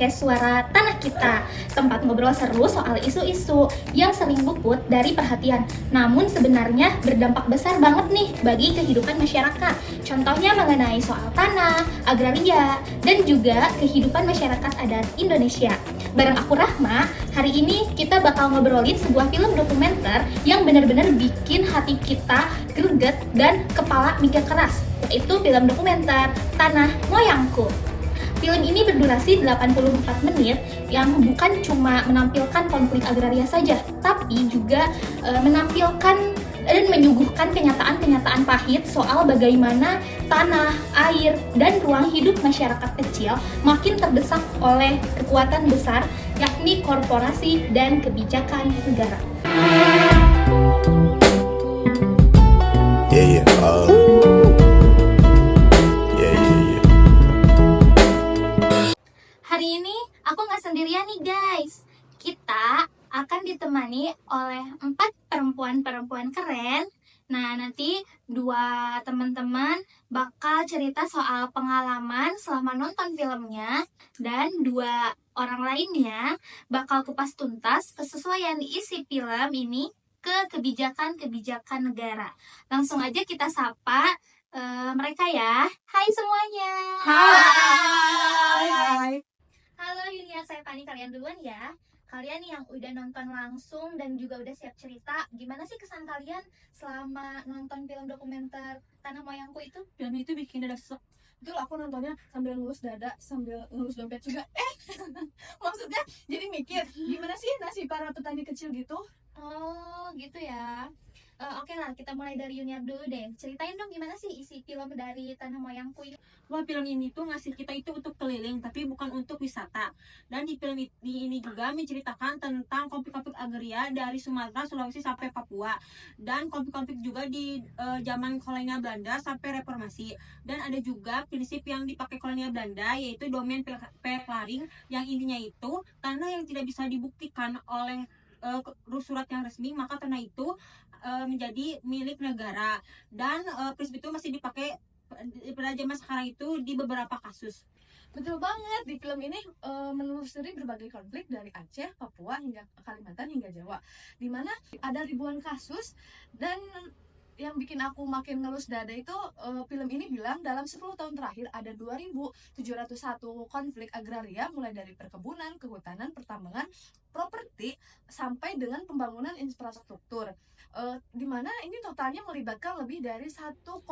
podcast Suara Tanah Kita, tempat ngobrol seru soal isu-isu yang sering luput dari perhatian, namun sebenarnya berdampak besar banget nih bagi kehidupan masyarakat. Contohnya mengenai soal tanah, agraria, dan juga kehidupan masyarakat adat Indonesia. Bareng aku Rahma, hari ini kita bakal ngobrolin sebuah film dokumenter yang benar-benar bikin hati kita greget dan kepala mikir keras, yaitu film dokumenter Tanah Moyangku. Film ini berdurasi 84 menit yang bukan cuma menampilkan konflik agraria saja, tapi juga menampilkan dan menyuguhkan kenyataan-kenyataan pahit soal bagaimana tanah, air, dan ruang hidup masyarakat kecil makin terdesak oleh kekuatan besar, yakni korporasi dan kebijakan negara. Hari ini aku nggak sendirian nih guys. Kita akan ditemani oleh 4 perempuan-perempuan keren. Nah, nanti 2 teman-teman bakal cerita soal pengalaman selama nonton filmnya, dan 2 orang lainnya bakal kupas tuntas kesesuaian isi film ini ke kebijakan-kebijakan negara. Langsung aja kita sapa mereka ya. Hai semuanya. Hai. Halo Yunia, saya Fani, kalian duluan ya. Kalian yang udah nonton langsung dan juga udah siap cerita, gimana sih kesan kalian selama nonton film dokumenter Tanah Moyangku itu? Film itu bikin dada sesek. Betul, aku nontonnya sambil ngelus dada, sambil ngelus dompet juga. Maksudnya jadi mikir, gimana sih nasib para petani kecil gitu? Oh gitu ya. Oke lah, kita mulai dari Yuniar dulu deh. Ceritain dong gimana sih isi film dari Tanah Moyangku ini? Wah, film ini tuh ngasih kita itu untuk keliling, tapi bukan untuk wisata. Dan di film ini juga menceritakan tentang konflik-konflik agraria dari Sumatera, Sulawesi sampai Papua. Dan konflik-konflik juga di zaman kolonial Belanda sampai reformasi. Dan ada juga prinsip yang dipakai kolonial Belanda, yaitu domain perklaring, yang intinya itu tanah yang tidak bisa dibuktikan oleh surat yang resmi, maka tanah itu menjadi milik negara. Dan prinsip itu masih dipakai pada zaman sekarang itu di beberapa kasus. Betul banget, di film ini menelusuri berbagai konflik dari Aceh, Papua, hingga Kalimantan, hingga Jawa, di mana ada ribuan kasus. Dan yang bikin aku makin ngelus dada itu film ini bilang dalam 10 tahun terakhir ada 2.701 konflik agraria, mulai dari perkebunan, kehutanan, pertambangan, properti, sampai dengan pembangunan infrastruktur, di mana ini totalnya melibatkan lebih dari 1,7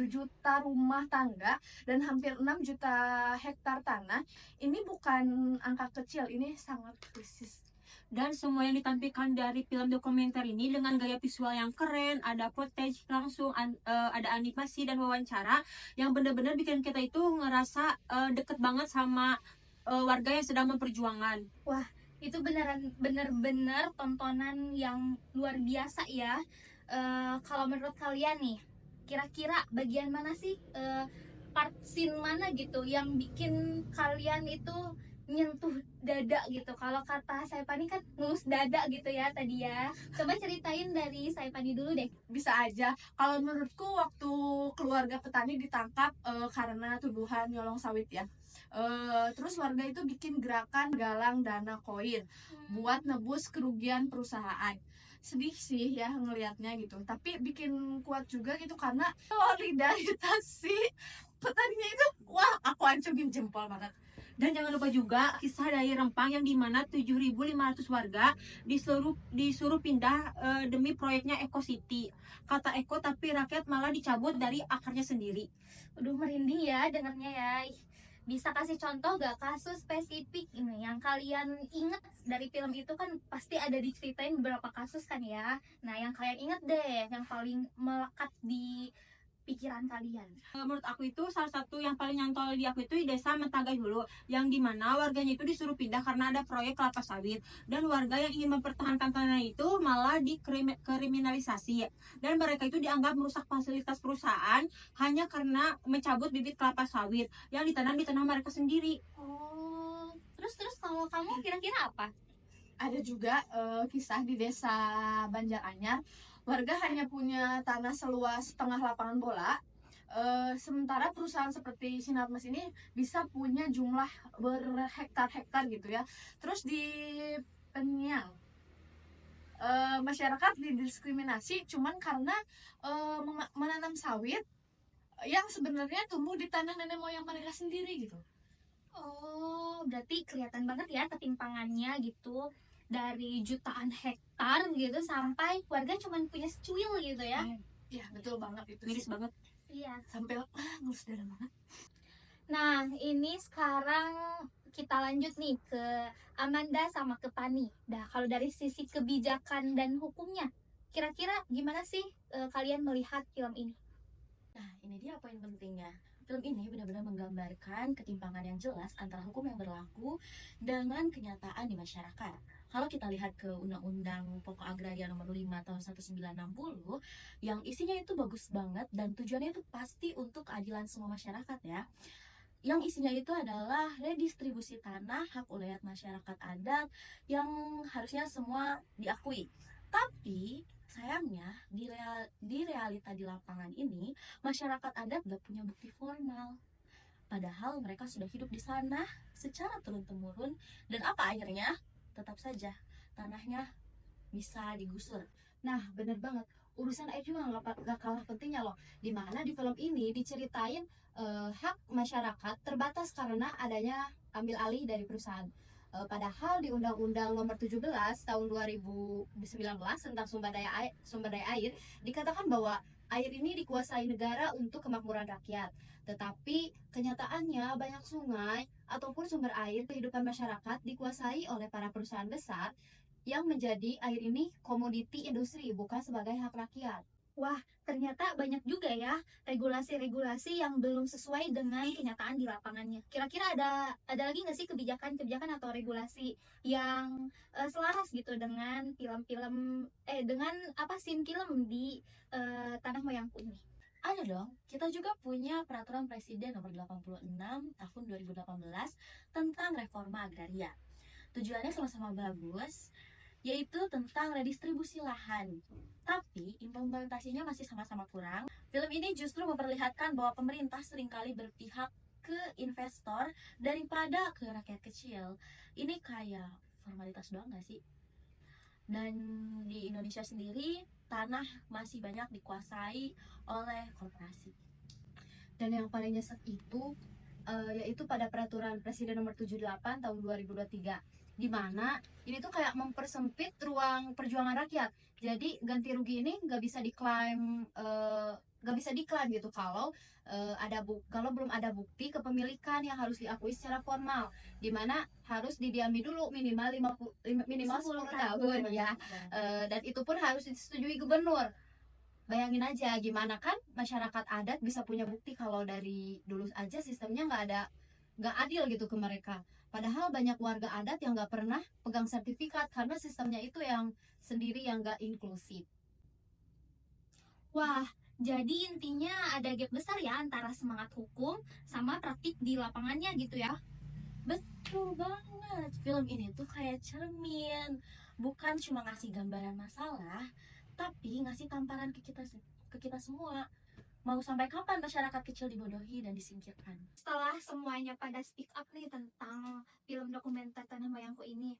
juta rumah tangga dan hampir 6 juta hektar tanah. Ini bukan angka kecil, ini sangat krisis. Dan semua yang ditampilkan dari film dokumenter ini dengan gaya visual yang keren, ada footage langsung, ada animasi dan wawancara yang benar-benar bikin kita itu ngerasa deket banget sama warga yang sedang memperjuangkan. Wah, itu bener-bener tontonan yang luar biasa ya. Kalau menurut kalian nih, kira-kira bagian mana sih, part scene mana gitu yang bikin kalian itu nyentuh dada gitu? Kalau kata Saipani kan ngelus dada gitu ya tadi ya. Coba ceritain dari Saipani dulu deh. Bisa aja. Kalau menurutku waktu keluarga petani ditangkap karena tuduhan nyolong sawit ya. Terus warga itu bikin gerakan galang dana koin buat nebus kerugian perusahaan. Sedih sih ya ngelihatnya gitu, tapi bikin kuat juga gitu karena solidaritas si petaninya itu, wah aku acungin jempol banget. Dan jangan lupa juga kisah dari Rempang yang dimana 7.500 warga disuruh pindah demi proyeknya Eco City. Kata Eco tapi rakyat malah dicabut dari akarnya sendiri. Aduh, merinding ya dengarnya ya. Bisa kasih contoh gak kasus spesifik ini yang kalian ingat dari film itu? Kan pasti ada diceritain beberapa kasus kan ya. Nah, yang kalian ingat deh, yang paling melekat di pikiran kalian. Menurut aku itu salah satu yang paling nyantol di aku itu di desa Mentagai Hulu, yang dimana warganya itu disuruh pindah karena ada proyek kelapa sawit, dan warga yang ingin mempertahankan tanah itu malah dikriminalisasi, dan mereka itu dianggap merusak fasilitas perusahaan hanya karena mencabut bibit kelapa sawit yang ditanam di tanah mereka sendiri. Oh, terus kalau kamu kira-kira apa? Ada juga kisah di desa Banjaranyar. Warga hanya punya tanah seluas setengah lapangan bola. Sementara perusahaan seperti Sinarmas ini bisa punya jumlah berhektar-hektar gitu ya. Terus di Penyang, masyarakat didiskriminasi cuman karena menanam sawit yang sebenarnya tumbuh di tanah nenek moyang mereka sendiri gitu. Oh, berarti kelihatan banget ya ketimpangannya gitu. Dari jutaan hektar gitu sampai warga cuma punya secuil gitu ya. Iya, betul banget itu. Miris banget. Iya. Sampai ngelus darah banget. Nah, ini sekarang kita lanjut nih ke Amanda sama ke Pani. Nah, kalau dari sisi kebijakan dan hukumnya, kira-kira gimana sih kalian melihat film ini? Nah, ini dia poin pentingnya. Film ini benar-benar menggambarkan ketimpangan yang jelas antara hukum yang berlaku dengan kenyataan di masyarakat. Kalau kita lihat ke Undang-Undang Pokok Agraria Nomor 5 Tahun 1960, yang isinya itu bagus banget dan tujuannya itu pasti untuk keadilan semua masyarakat ya. Yang isinya itu adalah redistribusi tanah hak ulayat masyarakat adat yang harusnya semua diakui. Tapi sayangnya di realita di lapangan ini masyarakat adat gak punya bukti formal. Padahal mereka sudah hidup di sana secara turun-temurun dan apa akhirnya? Tetap saja tanahnya bisa digusur. Nah, bener banget. Urusan air juga nggak kalah pentingnya loh. Dimana di film ini diceritain hak masyarakat terbatas karena adanya ambil alih dari perusahaan. Padahal di Undang-Undang Nomor 17 Tahun 2019 tentang sumber daya air dikatakan bahwa air ini dikuasai negara untuk kemakmuran rakyat. Tetapi kenyataannya banyak sungai ataupun sumber air kehidupan masyarakat dikuasai oleh para perusahaan besar yang menjadi air ini komoditi industri bukan sebagai hak rakyat. Wah, ternyata banyak juga ya regulasi-regulasi yang belum sesuai dengan kenyataan di lapangannya. Kira-kira ada lagi nggak sih kebijakan-kebijakan atau regulasi yang selaras gitu dengan film-film dengan scene film di tanah moyangku ini? Ada dong, kita juga punya Peraturan Presiden Nomor 86 Tahun 2018 tentang reforma agraria. Tujuannya sama-sama bagus, yaitu tentang redistribusi lahan. Tapi implementasinya masih sama-sama kurang. Film ini justru memperlihatkan bahwa pemerintah seringkali berpihak ke investor daripada ke rakyat kecil. Ini kayak formalitas doang gak sih? Dan di Indonesia sendiri, tanah masih banyak dikuasai oleh korporasi. Dan yang paling nyesek itu yaitu pada Peraturan Presiden Nomor 78 Tahun 2023, di mana ini tuh kayak mempersempit ruang perjuangan rakyat. Jadi ganti rugi ini nggak bisa diklaim gitu kalau belum ada bukti kepemilikan yang harus diakui secara formal, di mana harus didiami dulu minimal 10 tahun ya. Dan itu pun harus disetujui gubernur. Bayangin aja gimana kan masyarakat adat bisa punya bukti kalau dari dulu aja sistemnya nggak adil gitu ke mereka. Padahal banyak warga adat yang nggak pernah pegang sertifikat karena sistemnya itu yang sendiri yang nggak inklusif. Wah, jadi intinya ada gap besar ya antara semangat hukum sama praktik di lapangannya gitu ya. Betul banget, film ini tuh kayak cermin, bukan cuma ngasih gambaran masalah, tapi ngasih tamparan ke kita semua. Mau sampai kapan masyarakat kecil dibodohi dan disingkirkan? Setelah semuanya pada speak up nih tentang film dokumenter Tanah Moyangku ini,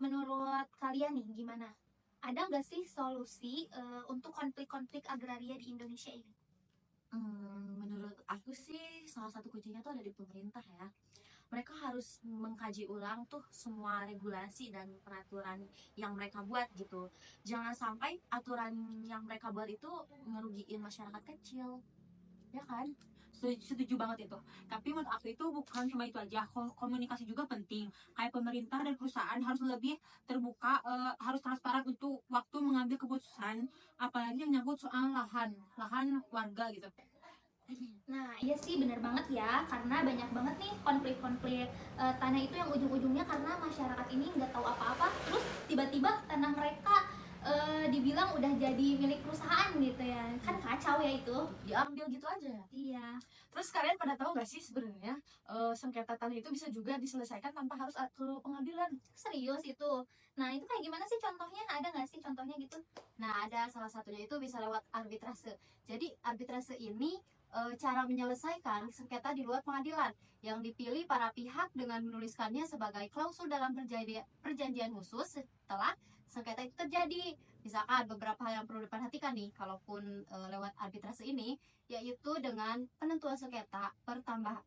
menurut kalian nih gimana? Ada nggak sih solusi untuk konflik-konflik agraria di Indonesia ini? Menurut aku sih salah satu kuncinya tuh ada di pemerintah ya. Mereka harus mengkaji ulang tuh semua regulasi dan peraturan yang mereka buat gitu. Jangan sampai aturan yang mereka buat itu ngerugiin masyarakat kecil, ya kan? Setuju banget itu. Tapi menurut aku itu bukan cuma itu aja, komunikasi juga penting. Kayak pemerintah dan perusahaan harus lebih terbuka, harus transparan untuk waktu mengambil keputusan, apalagi yang nyangkut soal lahan warga gitu. Nah, iya sih benar banget ya, karena banyak banget nih konflik-konflik tanah itu yang ujung-ujungnya karena masyarakat ini nggak tahu apa-apa, terus tiba-tiba tanah mereka dibilang udah jadi milik perusahaan gitu ya. Kan kacau ya itu. Diambil gitu aja. Iya. Terus kalian pada tahu nggak sih sebenarnya sengketa tanah itu bisa juga diselesaikan tanpa harus ke pengadilan? Serius itu. Nah, itu kayak gimana sih contohnya? Ada nggak sih contohnya gitu? Nah, ada salah satunya itu bisa lewat arbitrase. Jadi arbitrase ini cara menyelesaikan sengketa di luar pengadilan yang dipilih para pihak dengan menuliskannya sebagai klausul dalam perjanjian khusus setelah sengketa itu terjadi. Misalkan beberapa hal yang perlu diperhatikan nih kalaupun lewat arbitrase ini, yaitu dengan penentuan sengketa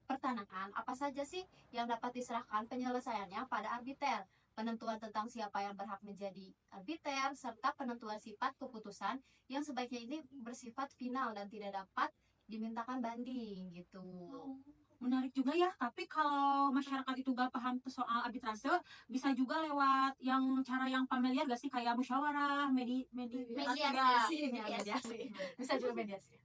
pertanahan apa saja sih yang dapat diserahkan penyelesaiannya pada arbiter, penentuan tentang siapa yang berhak menjadi arbiter, serta penentuan sifat keputusan yang sebaiknya ini bersifat final dan tidak dapat dimintakan banding gitu. Menarik juga ya, tapi kalau masyarakat itu gak paham soal arbitrase, bisa juga lewat cara yang familiar gak sih, kayak musyawarah, Mediasi. Mediasi. Bisa juga mediasi.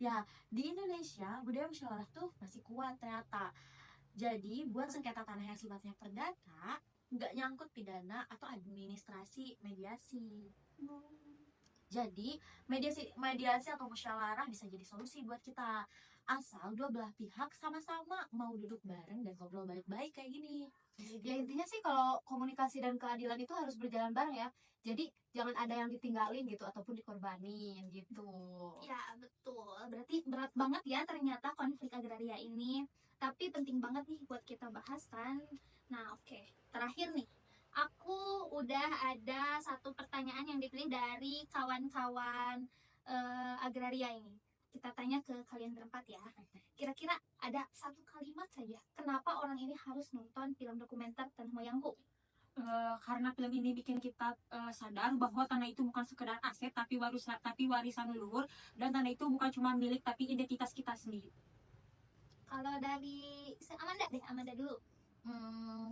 Ya, di Indonesia budaya musyawarah tuh masih kuat ternyata. Jadi buat sengketa tanah yang sifatnya perdata, nggak nyangkut pidana atau administrasi mediasi. Jadi mediasi atau musyawarah bisa jadi solusi buat kita, asal dua belah pihak sama-sama mau duduk bareng dan ngobrol baik-baik kayak gini. Ya intinya sih kalau komunikasi dan keadilan itu harus berjalan bareng ya. Jadi jangan ada yang ditinggalin gitu ataupun dikorbanin gitu. Ya, betul. Berarti berat banget ya ternyata konflik agraria ini. Tapi penting banget nih buat kita bahas kan. Nah, oke. Terakhir nih. Aku udah ada satu pertanyaan yang dipilih dari kawan-kawan agraria ini. Kita tanya ke kalian berempat ya. Kira-kira ada satu kalimat saja. Kenapa orang ini harus nonton film dokumenter Tanah Moyangku? Karena film ini bikin kita sadar bahwa tanah itu bukan sekedar aset tapi warisan leluhur, dan tanah itu bukan cuma milik tapi identitas kita sendiri. Kalau dari Amanda dulu.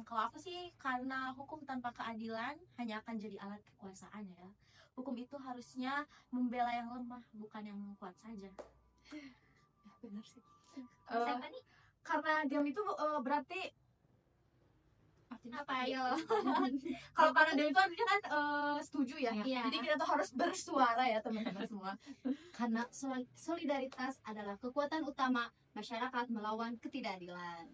Kalau aku sih karena hukum tanpa keadilan hanya akan jadi alat kekuasaan ya. Hukum itu harusnya membela yang lemah, bukan yang kuat saja. Benar sih. Siapa nih? Karena diam itu berarti Apa ayo? kalau karena diam itu artinya kan setuju ya. Iya. Jadi kita tuh harus bersuara ya teman-teman semua. Karena solidaritas adalah kekuatan utama masyarakat melawan ketidakadilan.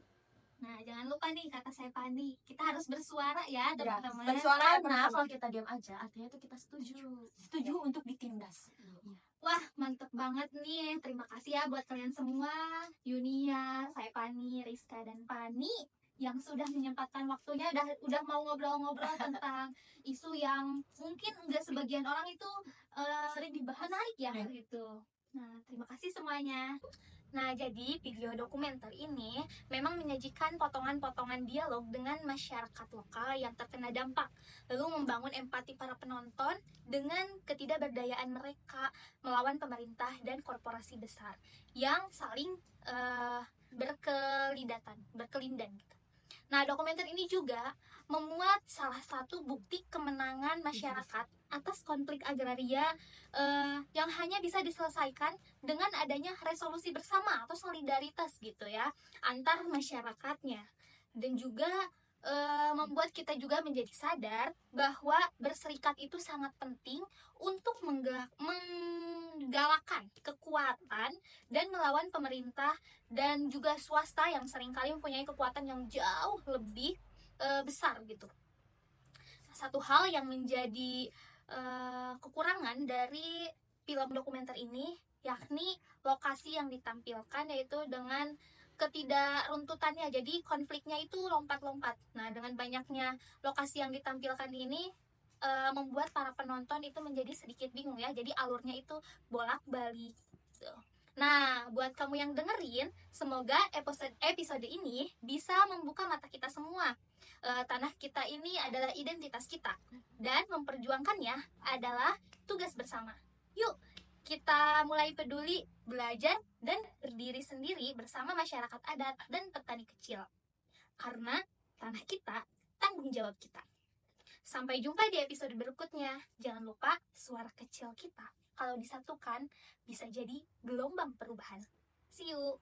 Nah, jangan lupa nih kata saya Pandi, kita harus bersuara ya teman-teman. bersuara Karena kalau kita diam aja, artinya itu kita setuju Untuk ditindas. Wah, mantep banget nih. Terima kasih ya buat kalian semua, Yunia, saya Pani, Rizka dan Pani yang sudah menyempatkan waktunya udah mau ngobrol-ngobrol tentang isu yang mungkin enggak sebagian orang itu sering dibahas. menarik ya gitu. Nah, terima kasih semuanya. Nah, jadi video dokumenter ini memang menyajikan potongan-potongan dialog dengan masyarakat lokal yang terkena dampak, lalu membangun empati para penonton dengan ketidakberdayaan mereka melawan pemerintah dan korporasi besar yang saling berkelindan gitu. Nah, dokumenter ini juga memuat salah satu bukti kemenangan masyarakat atas konflik agraria yang hanya bisa diselesaikan dengan adanya resolusi bersama atau solidaritas gitu ya antar masyarakatnya, dan juga membuat kita juga menjadi sadar bahwa berserikat itu sangat penting untuk menggalakkan kekuatan dan melawan pemerintah dan juga swasta yang seringkali mempunyai kekuatan yang jauh lebih besar gitu. Satu hal yang menjadi kekurangan dari film dokumenter ini yakni lokasi yang ditampilkan, yaitu dengan ketidakruntutannya, jadi konfliknya itu lompat-lompat. Nah, dengan banyaknya lokasi yang ditampilkan ini membuat para penonton itu menjadi sedikit bingung ya, jadi alurnya itu bolak-balik gitu. Nah, buat kamu yang dengerin, semoga episode ini bisa membuka mata kita semua. Tanah kita ini adalah identitas kita, dan memperjuangkannya adalah tugas bersama. Yuk, kita mulai peduli, belajar, dan berdiri sendiri bersama masyarakat adat dan petani kecil. Karena tanah kita, tanggung jawab kita. Sampai jumpa di episode berikutnya. Jangan lupa, suara kecil kita kalau disatukan bisa jadi gelombang perubahan. See you!